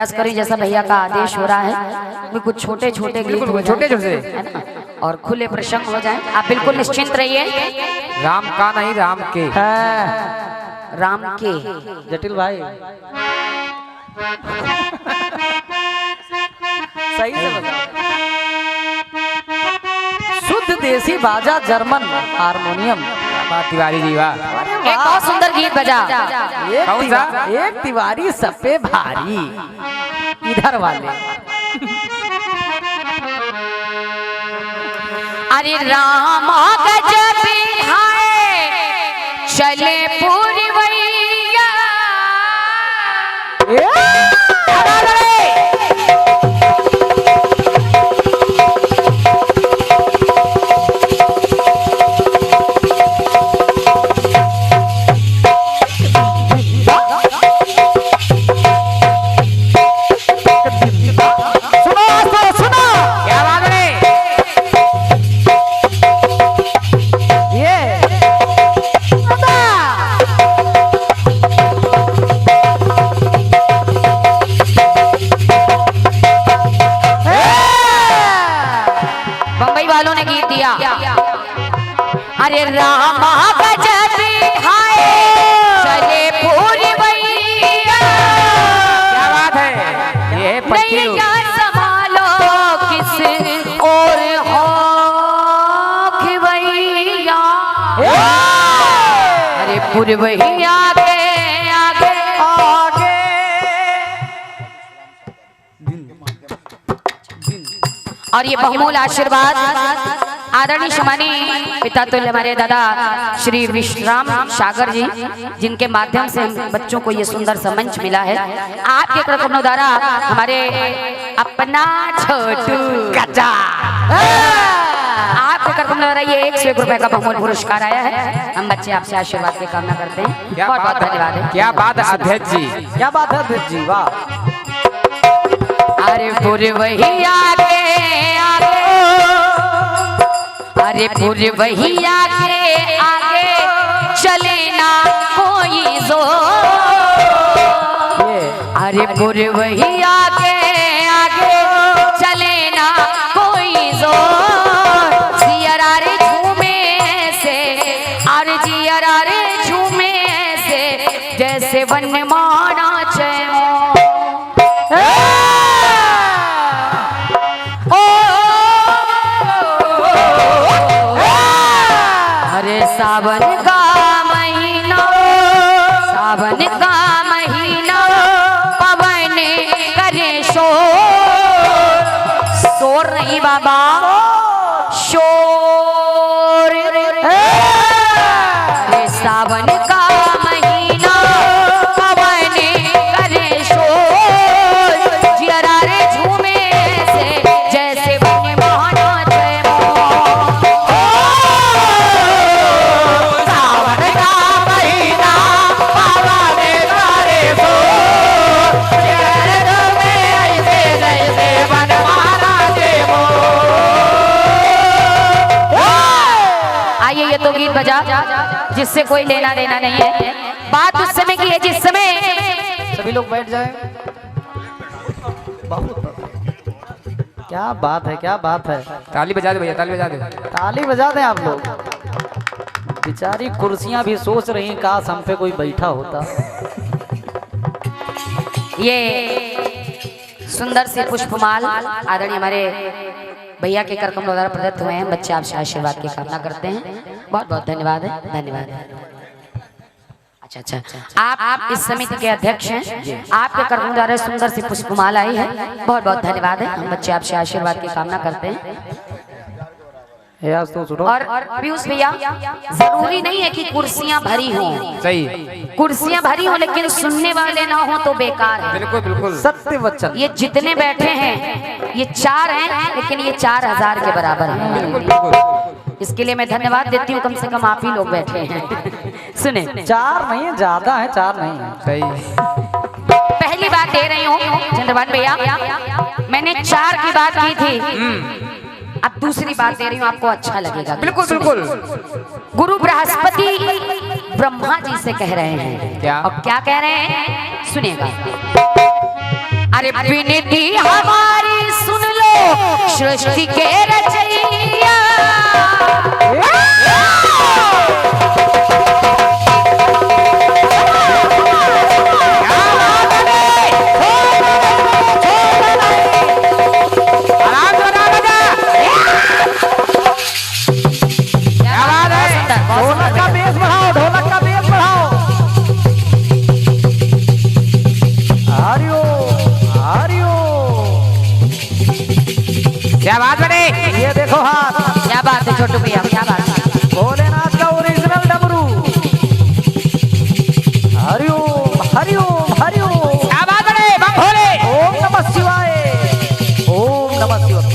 प्रयास करें जैसा भैया का आदेश हो रहा है कि कुछ छोटे छोटे गीत हो छोटे छोटे है ना, और खुले प्रसंग हो जाएं। आप बिल्कुल निश्चिंत रहिए। राम का नहीं राम के राम के जटिल भाई सही से बता। शुद्ध देसी बाजा जर्मन हारमोनियम। तिवारी जी वाह। एक बहुत सुंदर गीत बजा। कौन सा? एक तिवारी सब पे भारी इधर वाले। अरे राम गजब है चले पूरी वैया। बम्बई वालों ने गीत दिया। अरे राम गजब हाय चले पूरी वैया। क्या बात है ये नैया संभालो किस और हो भैया। अरे पुरवैया के आगे और ये बहुमूल आशीर्वाद आदरणीय सम्मानीय पिता तुल्य हमारे दादा श्री विश्राम सागर जी, जिनके माध्यम से हम बच्चों को ये सुंदर सा मंच मिला है। आपके कार्यक्रमों द्वारा हमारे अपना छोटू कच्चा आपके कार्यक्रम द्वारा ये 101 रुपए का बहुमूल पुरस्कार आया है। हम बच्चे आपसे आशीर्वाद की कामना करते हैं। बहुत बहुत धन्यवाद है। क्या बात है अध्यक्ष जी, क्या बात है अध्यक्ष जी, वाह। अरे पुरवैया के आगे, अरे पुरवैया के आगे चले ना कोई जोर। अरे पुरवैया के आगे चले ना कोई जोर। जियरा रे झूमे से और जियरा रे झूमे से जैसे वन माना चैमो। सावन का महीना, सावन का महीना पवन करे शोर। शोर नहीं बाबा, शोर। सावन का महीना पवन करे शोर। जियरा रे झूमे से जैसे वन माना तो गीत बजा जिससे कोई लेना देना नहीं है। बात उस समय की है जिस समय सभी लोग बैठ जाएं। क्या बात है, क्या बात है। ताली बजा दे भैया, ताली बजा दे। ताली बजा दें आप लोग। बेचारी कुर्सियां भी सोच रही काश हम पे कोई बैठा होता। ये सुंदर सी पुष्पमाल आदरणीय हमारे भैया के कार्यक्रम द्वारा प्रदत्त हुए हैं। बच्चे आपसे आशीर्वाद की कामना करते हैं। बहुत बहुत धन्यवाद है, धन्यवाद है। अच्छा, आप इस समिति के अध्यक्ष हैं। आपके कार्यक्रम द्वारा सुंदर सी पुष्पमाल आई है। बहुत बहुत धन्यवाद है। हम बच्चे आपसे आशीर्वाद की कामना करते हैं। तो और पीयूष भैया, जरूरी नहीं है कि कुर्सियां भरी हों। सही, कुर्सियां भरी हो लेकिन सुनने वाले ना हो तो बेकार है। बिल्कुल बिल्कुल सत्य वचन। ये जितने बैठे हैं ये 4 हैं, लेकिन ये 4000 के बराबर हैं। बिल्कुल बिल्कुल। इसके लिए मैं धन्यवाद देती हूँ। कम से कम आप ही लोग बैठे हैं। सुने, 4 नहीं है, ज्यादा है, 4 नहीं है। सही। पहली बात दे रही हूँ चंद्रभान भैया, मैंने 4 की बात की थी। अब दूसरी बात दे रही हूँ, आपको अच्छा लगेगा। बिल्कुल बिल्कुल। गुरु बृहस्पति ब्रह्मा जी से कह रहे हैं क्या? और क्या कह रहे हैं सुनिएगा। अरे विनती हमारी सुन लो सृष्टि के रचैया। ढोलक का बेस बढ़ाओ, ढोलक का बेस बढ़ाओ। हरिओ हरिओ। क्या बात बड़े, ये देखो हाथ, क्या बात है छोटू भैया, क्या बात है। भोलेनाथ का ओरिजिनल डमरू। हरिओम हरिओम हरिओम। क्या बात बड़े, बम भोले। ओम नमः शिवाय, ओम नमः शिवाय।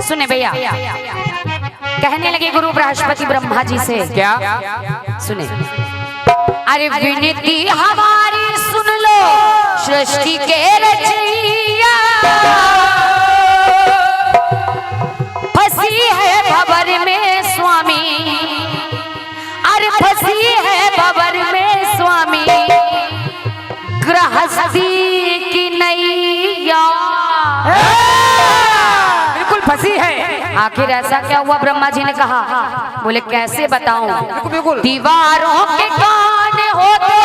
सुने भैया, कहने लगे गुरु बृहस्पति ब्रह्मा जी से, क्या सुने, अरे विनती हमारी सुन लो सृष्टि के रचैया। फंसी है भंवर में स्वामी, अरे फंसी है भंवर में स्वामी, गृहस्थी की नैया फंसी है। आखिर ऐसा क्या हुआ? ब्रह्मा जी ने कहा, बोले कैसे बताऊं, बिल्कुल। दीवारों के कान होते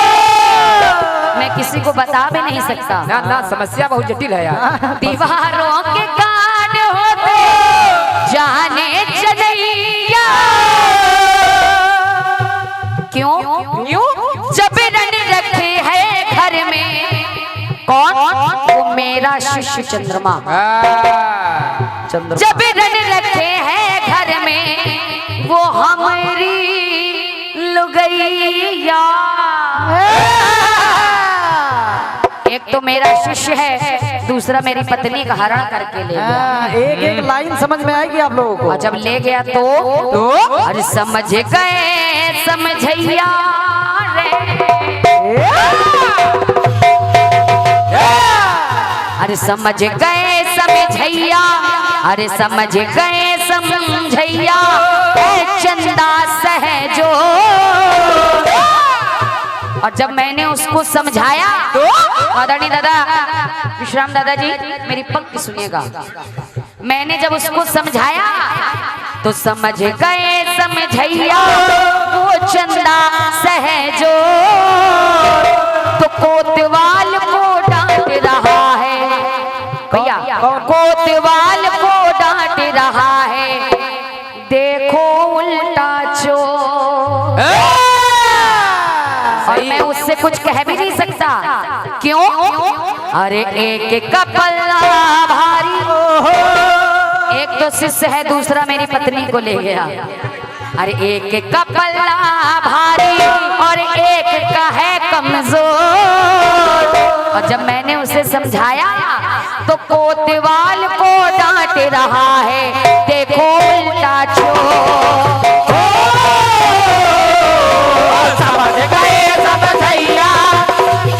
मैं किसी को बता भी नहीं सकता। ना ना, समस्या बहुत जटिल है यार। दीवारों के कान होते जाने चलैया। क्यों क्यों? जब रन रखे है घर में कौन? वो मेरा शिष्य चंद्रमा। जब रन रखे हैं घर में वो हमारी लुगैया। एक तो मेरा शिष्य है, दूसरा मेरी पत्नी का हरण करके ले गया। एक एक लाइन समझ में आएगी आप लोगों को। और जब ले गया तो अरे समझ गए समझैया रे। अरे समझ गए समझैया, अरे समझ गए समझैया, चंदा सहजो। और जब मैंने उसको समझाया तो आदरणीय दादा विश्राम दादाजी मेरी पंक्ति सुनिएगा। मैंने जब उसको समझाया तो समझ गए समझैया वो चंदा सहजो। तो कोतवाल को डांट रहा है भैया, कोतवाल को डांट रहा है, देखो उल्टा चोर। और मैं उससे कुछ कह भी नहीं सकता। क्यों? अरे एक का पल्ला भारी, एक तो शिष्य है, दूसरा मेरी पत्नी को ले गया। अरे एक का पल्ला भारी और एक का है कमजोर। और जब मैंने उसे समझाया तो कोतवाल को डांट रहा है, देखो उल्टा चोर। समझ गए समझैया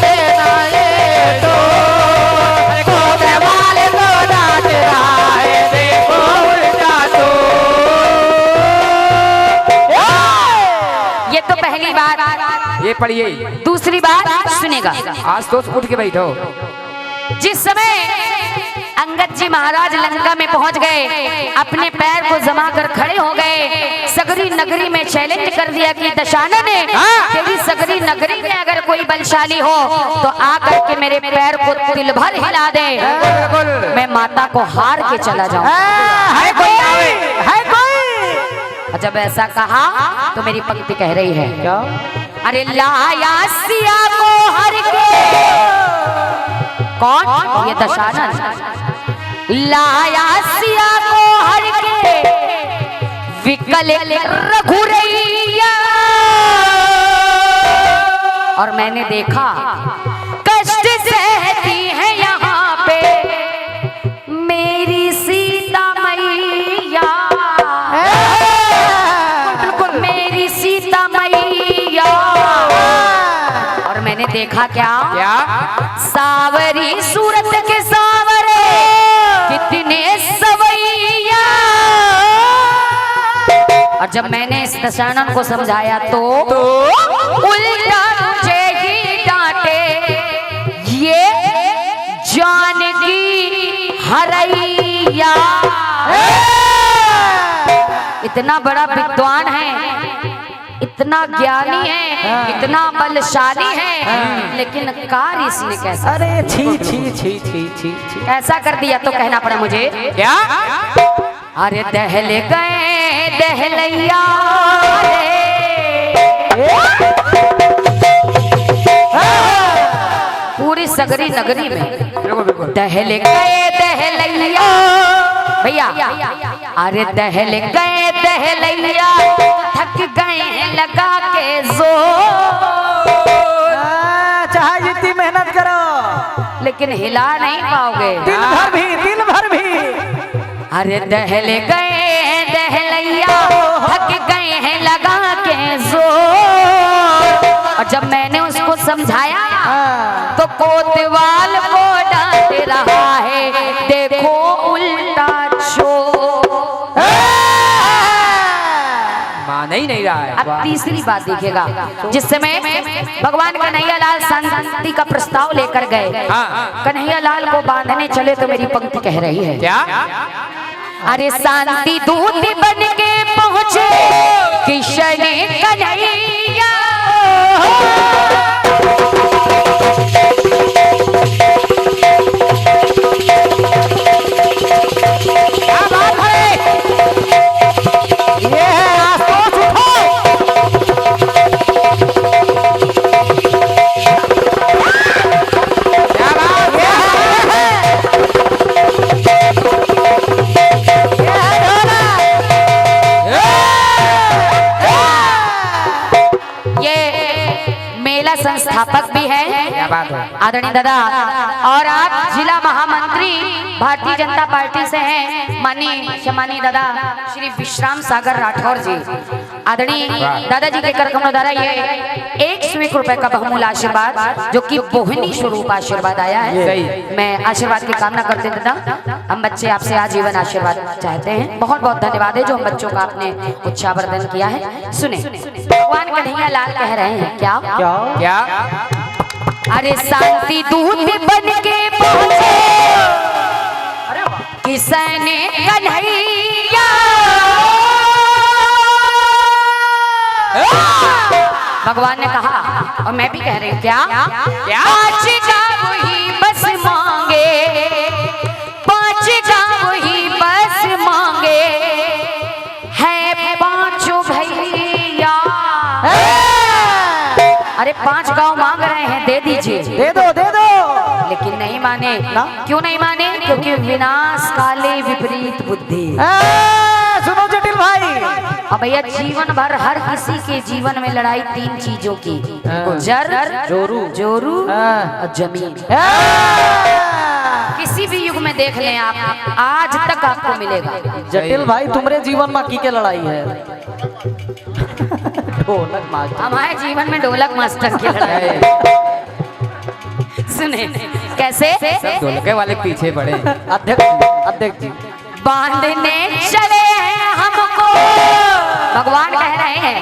तेरा ये तो, कोतवाल को डांट रहा है, देखो उल्टा चोर। ये तो पहली बात। ये पढ़िए। दूसरी बात सुनेगा। आज तो उठ के बैठो। जिस समय अंगद जी महाराज लंका में पहुंच गए, अपने पैर को जमा कर खड़े हो गए, सगरी नगरी में चैलेंज कर दिया कि दशानन तेरी सगरी नगरी में अगर कोई बलशाली हो तो आकर के मेरे पैर को तिल भर हिला दे, मैं माता को हार के चला जाऊं। है कोई? और जब ऐसा कहा तो मेरी पंक्ति कह रही है, क्या? अरे लाया सिया को हर के कौन? ये दशानन लाया सिया को हर के विकल रघुरैया। और मैंने देखा कष्ट देखा क्या क्या? सावरी सूरत के सावरे कितने सवैया। और जब मैंने इस दशानन को समझाया तो उल्टा मुझे ही डांटे, ये जानकी हरैया। इतना बड़ा विद्वान है, इतना ज्ञानी है, इतना बलशाली है, लेकिन कार्य इसने कैसा, अरे छी छी छी छी छी छी। ऐसा कर दिया तो कहना पड़ा मुझे क्या? अरे दहल गए दहलैया पूरी सगरी नगरी में बिल्कुल बिल्कुल। दहल गए दहलैया भैया। अरे दहल गए दहलैया थक गए हैं लगा के जोर। चाहे जितनी मेहनत करो लेकिन हिला नहीं पाओगे। दिन भर भी, दिन भर भी। अरे दहल गए दहलैया थक गए हैं लगा के जोर। और जब मैंने उसको समझाया तो कोतवाल को डांट रहा है, देखो उल्टा चोर। मान ही नहीं रहा है। अब तीसरी बात देखिएगा, जिस समय भगवान कन्हैया लाल शांति का प्रस्ताव लेकर गए, हाँ। कन्हैया लाल को बांधने चले तो मेरी पंक्ति कह रही है क्या? अरे शांति दूत बन के पहुंचे किशन कन्हैया। क्या बात है? ये है आशुतोष उठो। क्या बात है? ये मेला संस्थापक भी है क्या बात है? आदरणीय दादा, और आप जिला महामंत्री भारतीय जनता पार्टी से हैं माननीय सम्मानीय दादा श्री विश्राम सागर राठौर जी। आदरणीय दादाजी के कार्यक्रम द्वारा ये 101 रुपए का बहुमूल्य आशीर्वाद जो कि बोहनी स्वरूप आशीर्वाद आया है। सही। मैं आशीर्वाद की कामना करते हैं दादा, हम बच्चे आपसे आजीवन आशीर्वाद चाहते हैं। बहुत बहुत धन्यवाद है जो हम बच्चों का आपने उच्चावर्धन किया है। सुने भगवान कन्हैया लाल कह रहे हैं क्या? क्या? अरे शांति दूत बन के पहुंचे किशन कन्हैया। भगवान ने कहा और मैं भी कह रही हूँ क्या? क्या? 5 गाँव ही बस मांगे, 5 गाँव ही बस मांगे है 5 भैया। अरे 5 गाँव मांग रहे हैं, दे दीजिए। दे दो, दे दो। लेकिन नहीं माने। क्यों नहीं माने? क्योंकि विनाश काले विपरीत बुद्धि। सुनो जटिल भाई, अब भैया जीवन भर हर किसी के जीवन में लड़ाई 3 चीजों की, जर जोरू और जमीन। किसी भी युग में देख लें आप, आज तक आपको मिलेगा। जटिल भाई तुम्हारे जीवन में की क्या लड़ाई है? ढोलक मास्टर। हमारे जीवन में ढोलक मास्टर की लड़ाई है। सुने कैसे? सब ढोलके वाले पीछे पड़े। अध्यक्ष जी बांधने चले हैं हमको, भगवान कह रहे हैं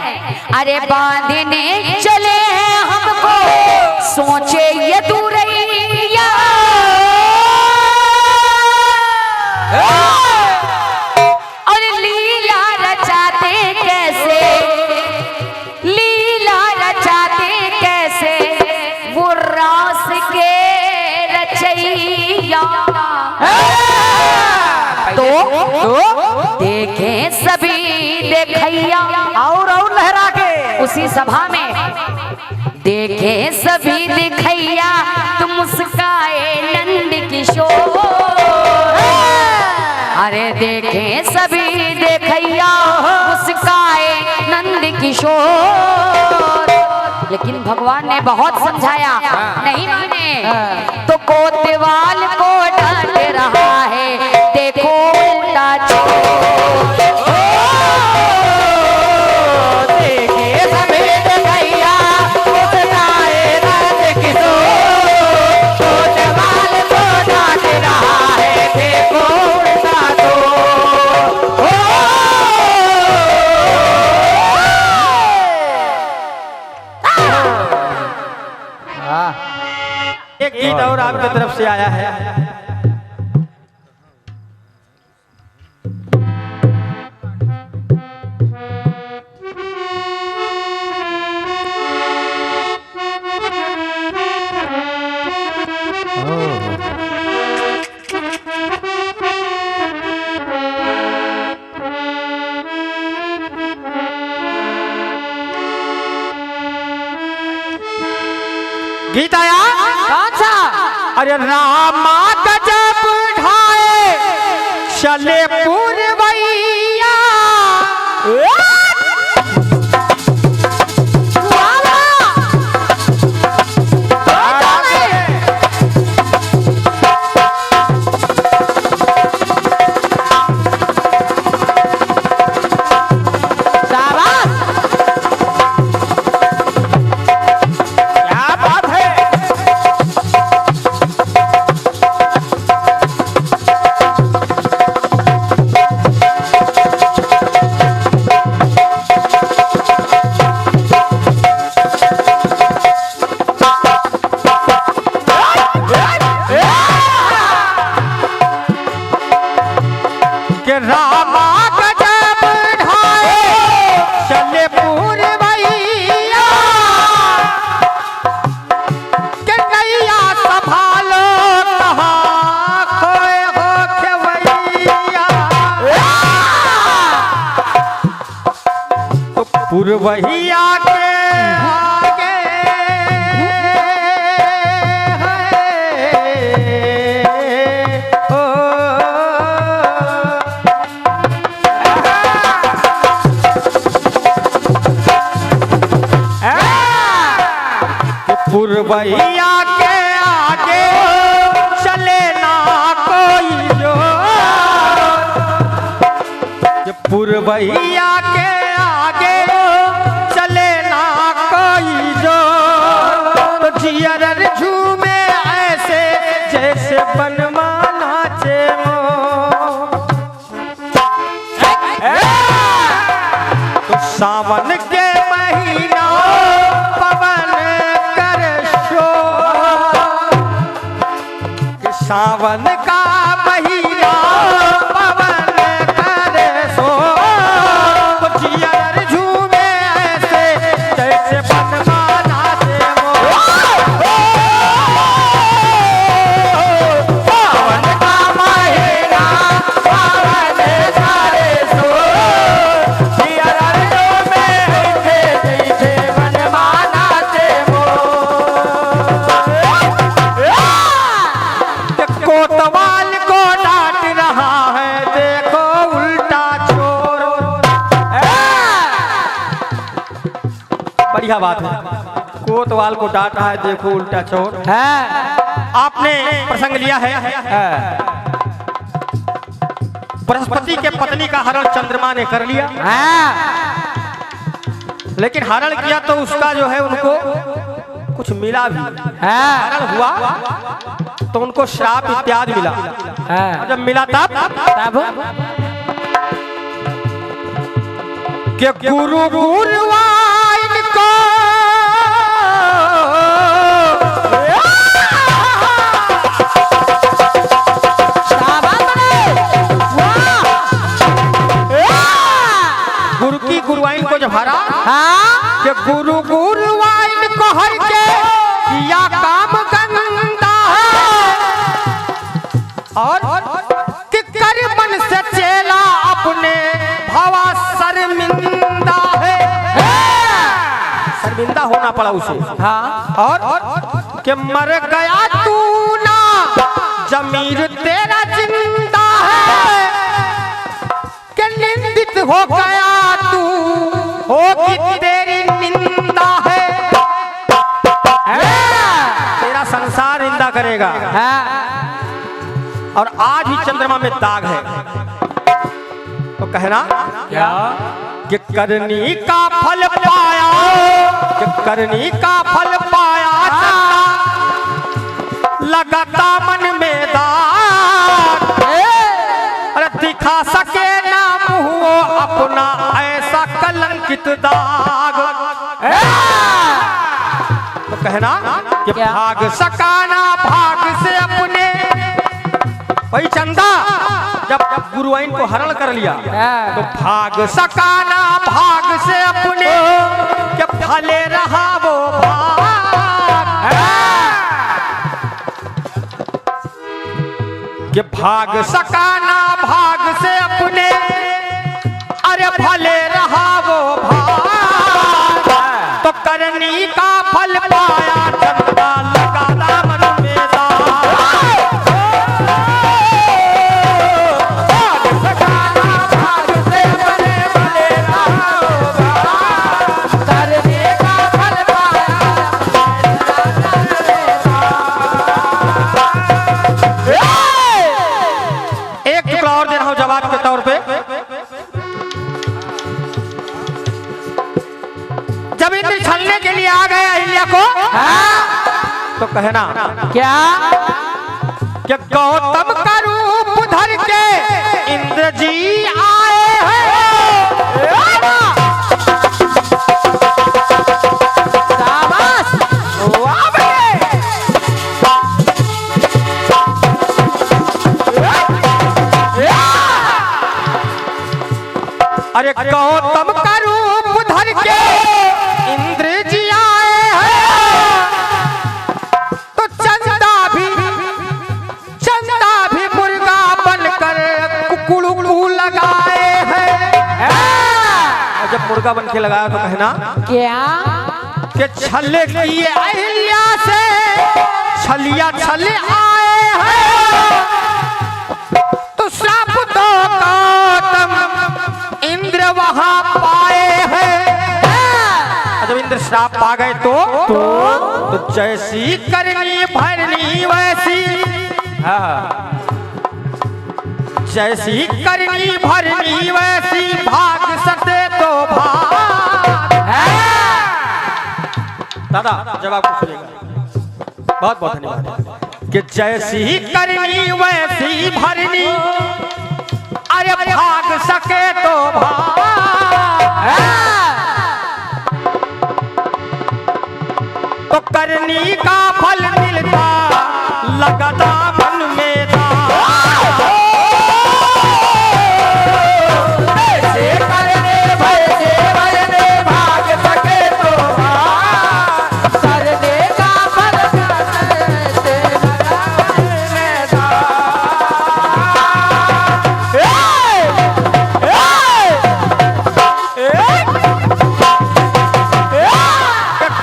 अरे बांधने चले हैं हमको, सोचे ये दूरैया। और लीला रचाते कैसे, लीला रचाते कैसे वो रास के रचैया। तो देखें सभी देखैया, और लहरा के उसी सभा में देखें सभी देखैया, तुम मुस्काए नंद किशोर। अरे देखें सभी देखैया, मुस्काए नंद किशोर। लेकिन भगवान ने बहुत समझाया, नहीं माने तो कोतवाल को डांट रहा है, देखो उल्टा चोर। देखे सभी देखैया, मुस्काए नंद किशोर। गीत और आपकी तरफ से आया है। गीत आया कौन सा? अरे रामा गजब ढाए चले पूरवैया रामा गजब ढाए चले पूरवैया के नैया संभालो कहाँ खोए हो खेवैया। तो पूरवैया के आगे पूरवैया के आगे चले ना कोई जो। पूरवैया के आगे चले ना कोई जो। तो जियर झूमे ऐसे जैसे बनवा नाचे तो सावन के महीना पवन सावन का महीना पवन करे सो जियर झूमे ऐसे जैसे बनवा नाचे सावन का महीना पवन करे सो जियर झूमे ऐसे जैसे बनवा नाचे कोतवाल को डांट रहा है देखो उल्टा चोर। बढ़िया बात है, कोतवाल को डांट रहा है देखो उल्टा चोर है। आपने प्रसंग लिया है बृहस्पति के पत्नी का हरण चंद्रमा ने कर लिया लेकिन हरण किया तो उसका जो है उनको कुछ मिला भी हरण हुआ तो उनको श्राप इत्यादि मिला। और जब मिला तब के गुरु गुरुवाइन को गुरु की गुरुवाइन को जब हरा के गुरु गुरुवाइन को हर के किया काम गंदा और कि कर मन से चेला अपने भवा शर्मिंदा है। शर्मिंदा होना पड़ा उसे और कि मर गया तू ना जमीर तेरा जिंदा है कि निंदित हो गया तू होगी तेरी निंदा है। तेरा संसार निंदा करेगा और आज ही चंद्रमा में दाग है तो कहना क्या कि करनी का फल पाया कि करनी का फल पाया लगाता मन में दाग। अरे दिखा सके ना मुँह अपना ऐसा कलंकित दाग। तो कहना कि क्या? भाग सकाना भाग से अपने। भाई चंदा जब गुरुआइन को हरण कर लिया तो भाग सकाना भाग से अपने कि भले रहा वो भाग। कि भाग सकाना भाग से अपने अरे भले रहा वो भाग। तो करनी का फल पाया चंदा लगा दामन में दाग। भाग सकाना भाग से अपने भले रहा वो भाग। करनी का फल पाया एक टुकड़ा और दे रहा हूं जवाब के तौर पे। जब इंद्र छलने के लिए आ गए अहिल्या को तो कहना क्या? कि गौतम का रूप धर के इंद्र जी आए हैं। शाबाश! वाह बे! अरे गौतम का रूप धर के इंद्र जी आए हैं। तो चंदा भी मुर्गा बनकर कुकड़ू लगाए हैं। और जब मुर्गा बन के लगाया तो कहना क्या? कि छले किए अहिल्या से छलिया छले आए हैं। तो श्राप तो गौतम इंद्र वहां पाए हैं। जब इंद्र श्राप पा गए तो जैसी करनी भरनी वैसी। जैसी करनी भरनी वैसी भाग सके तो भाग। दादा जब आपको सुनेगा बहुत बहुत धन्यवाद। कि जैसी करनी वैसी भरनी अरे भाग सके तो भाग। तो करनी का फल मिलता लगता मन में दाग। ऐसे करने वैसे भरने भाग सके तो भाग। करने का फल मिलते लगता मन में दाग।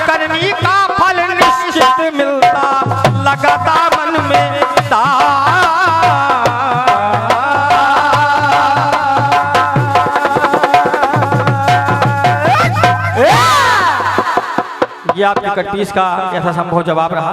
करनी का फल निश्चित मिलता लगता मन में दाग। ये आपकी कटपीस का यथासंभव जवाब रहा।